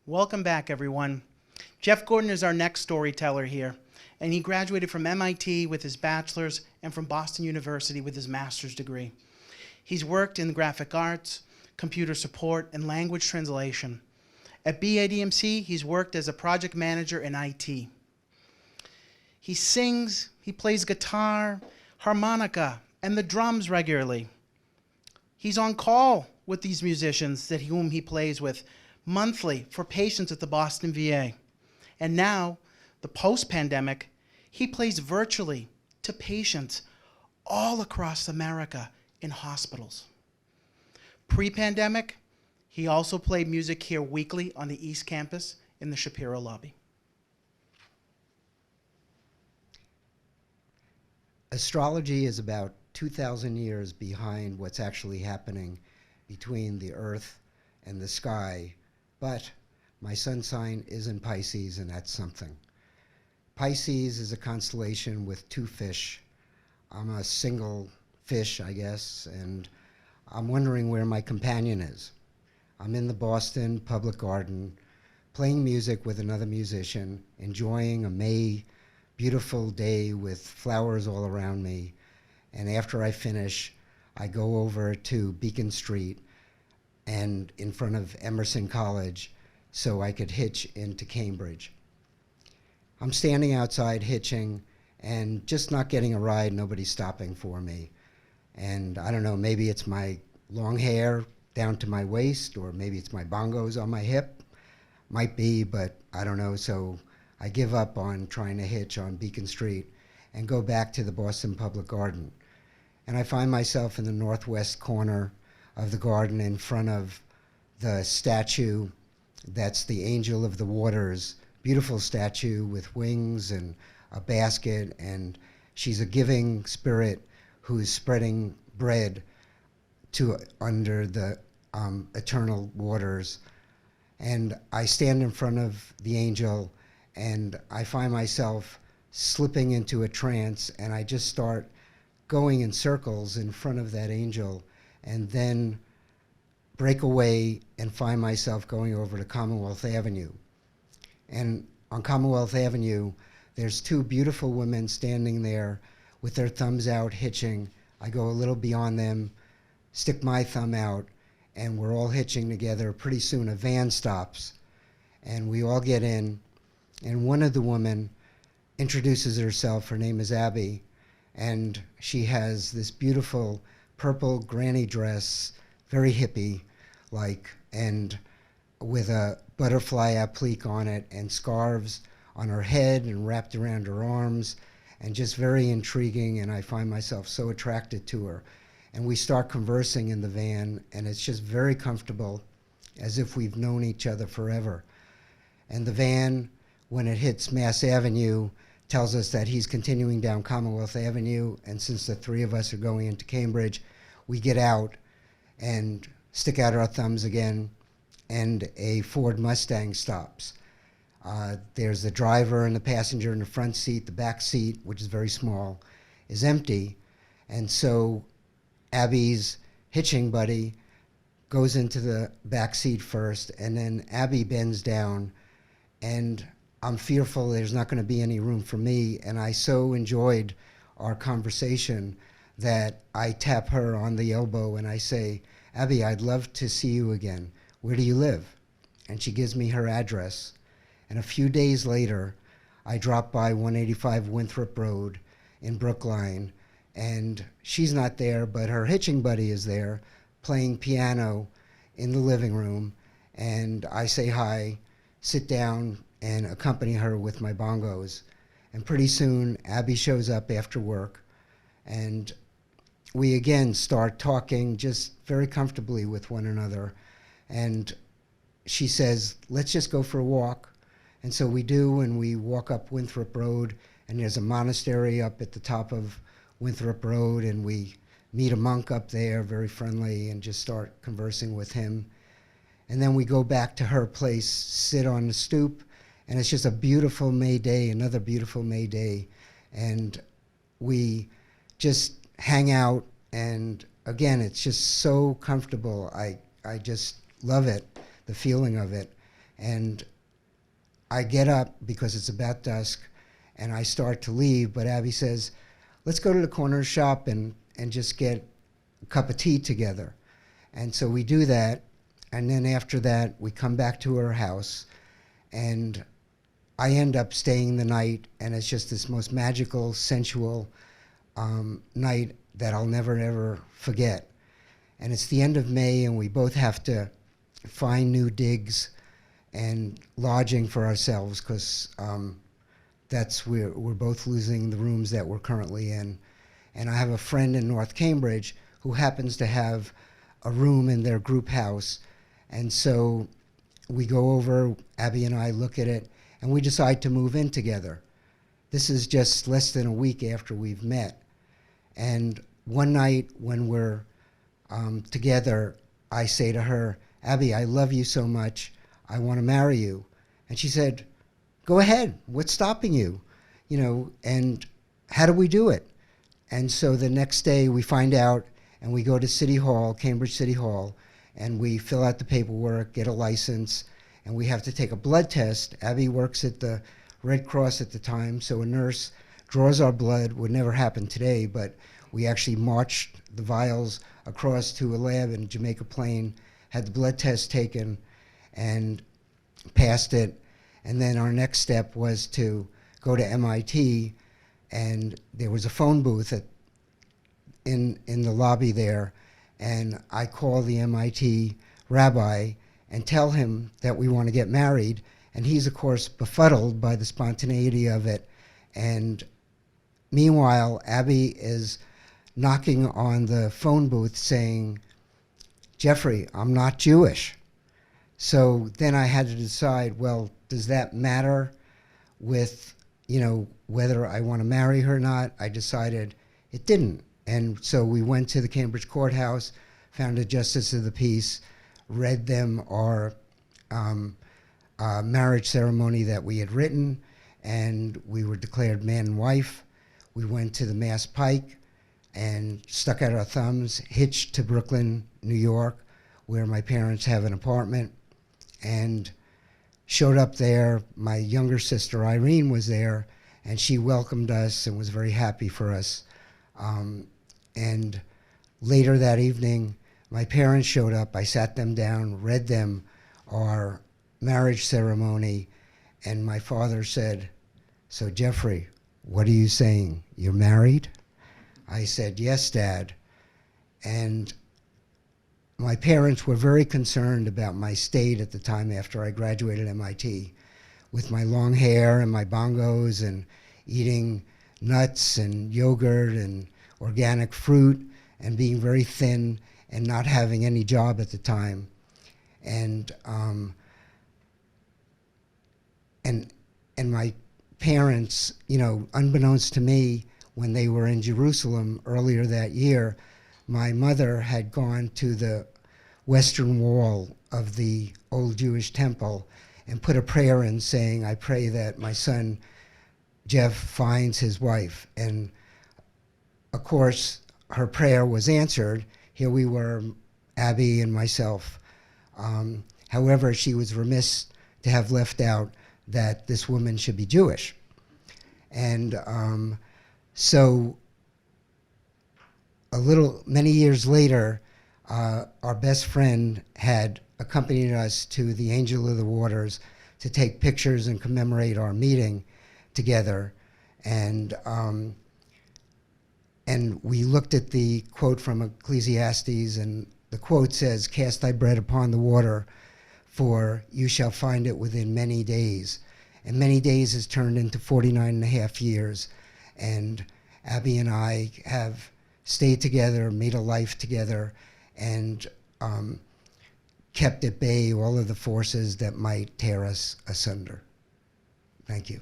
Welcome back, everyone. Jeff Gordon is our next storyteller here, and he graduated from MIT with his bachelor's and from Boston University with his master's degree. He's worked in graphic arts, computer support, and language translation. At BADMC, he's worked as a project manager in IT. He sings, he plays guitar, harmonica, and the drums regularly. He's on call with these musicians whom he plays with monthly for patients at the Boston VA. And now, the post-pandemic, he plays virtually to patients all across America in hospitals. Pre-pandemic, he also played music here weekly on the East Campus in the Shapiro lobby. Astrology is about 2,000 years behind what's actually happening between the earth and the sky, but my sun sign is in Pisces, and that's something. Pisces is a constellation with two fish. I'm a single fish, I guess, and I'm wondering where my companion is. I'm in the Boston Public Garden, playing music with another musician, enjoying a May beautiful day with flowers all around me. And after I finish, I go over to Beacon Street and in front of Emerson College so I could hitch into Cambridge. I'm standing outside hitching and just not getting a ride. Nobody's stopping for me. And I don't know, maybe it's my long hair down to my waist, or maybe it's my bongos on my hip. Might be, but I don't know. So I give up on trying to hitch on Beacon Street and go back to the Boston Public Garden. And I find myself in the northwest corner of the garden in front of the statue that's the Angel of the Waters, beautiful statue with wings and a basket, and she's a giving spirit who's spreading bread to under the eternal waters. And I stand in front of the angel, and I find myself slipping into a trance, and I just start going in circles in front of that angel, and then break away and find myself going over to Commonwealth Avenue. And on Commonwealth Avenue, there's two beautiful women standing there with their thumbs out hitching. I go a little beyond them, stick my thumb out, and we're all hitching together. Pretty soon a van stops, and we all get in, and one of the women introduces herself. Her name is Abby, and she has this beautiful purple granny dress, very hippie-like, and with a butterfly applique on it and scarves on her head and wrapped around her arms, and just very intriguing, and I find myself so attracted to her. And we start conversing in the van, and it's just very comfortable, as if we've known each other forever. And the van, when it hits Mass Avenue, tells us that he's continuing down Commonwealth Avenue, and since the three of us are going into Cambridge, we get out and stick out our thumbs again, and a Ford Mustang stops. There's the driver and the passenger in the front seat. The back seat, which is very small, is empty, and so Abby's hitching buddy goes into the back seat first, and then Abby bends down, and I'm fearful there's not going to be any room for me, and I so enjoyed our conversation that I tap her on the elbow and I say, Abby, I'd love to see you again. Where do you live? And she gives me her address. And a few days later, I drop by 185 Winthrop Road in Brookline, and she's not there, but her hitching buddy is there playing piano in the living room, and I say hi, sit down, and accompany her with my bongos. And pretty soon, Abby shows up after work, and we again start talking just very comfortably with one another. And she says, let's just go for a walk. And so we do, and we walk up Winthrop Road, and there's a monastery up at the top of Winthrop Road, and we meet a monk up there, very friendly, and just start conversing with him. And then we go back to her place, sit on the stoop, and it's just a beautiful May day, another beautiful May day. And we just hang out, and again, it's just so comfortable. I just love it, the feeling of it. And I get up because it's about dusk, and I start to leave, but Abby says, let's go to the corner shop and just get a cup of tea together. And so we do that, and then after that, we come back to her house, and I end up staying the night, and it's just this most magical, sensual night that I'll never, ever forget. And it's the end of May, and we both have to find new digs and lodging for ourselves, because that's where we're both losing the rooms that we're currently in. And I have a friend in North Cambridge who happens to have a room in their group house. And so we go over, Abby and I look at it, and we decide to move in together. This is just less than a week after we've met. And one night when we're together, I say to her, Abby, I love you so much. I want to marry you. And she said, go ahead. What's stopping you? You know, and how do we do it? And so the next day we find out, and we go to City Hall, Cambridge City Hall, and we fill out the paperwork, get a license, and we have to take a blood test. Abby works at the Red Cross at the time, so a nurse draws our blood. Would never happen today, but we actually marched the vials across to a lab in Jamaica Plain, had the blood test taken, and passed it. And then our next step was to go to MIT, and there was a phone booth in the lobby there, and I call the MIT rabbi and tell him that we want to get married, and he's of course befuddled by the spontaneity of it. And meanwhile, Abby is knocking on the phone booth saying, Jeffrey, I'm not Jewish. So then I had to decide, well, does that matter with, you know, whether I want to marry her or not? I decided it didn't. And so we went to the Cambridge courthouse, found a justice of the peace, read them our marriage ceremony that we had written, and we were declared man and wife. We went to the Mass Pike and stuck out our thumbs, hitched to Brooklyn, New York, where my parents have an apartment, and showed up there. My younger sister, Irene, was there, and she welcomed us and was very happy for us. And later that evening, my parents showed up. I sat them down, read them our marriage ceremony, and my father said, so Jeffrey, what are you saying? You're married? I said, yes, Dad. And my parents were very concerned about my state at the time after I graduated MIT, with my long hair and my bongos and eating nuts and yogurt and organic fruit and being very thin and not having any job at the time. And my parents, you know, unbeknownst to me, when they were in Jerusalem earlier that year, my mother had gone to the western wall of the old Jewish temple and put a prayer in saying, I pray that my son Jeff finds his wife. And of course, her prayer was answered. Here we were, Abby and myself. However, she was remiss to have left out that this woman should be Jewish. And so many years later, our best friend had accompanied us to the Angel of the Waters to take pictures and commemorate our meeting together. And we looked at the quote from Ecclesiastes, and the quote says, cast thy bread upon the water, for you shall find it within many days. And many days has turned into 49 and a half years. And Abby and I have stayed together, made a life together, and kept at bay all of the forces that might tear us asunder. Thank you.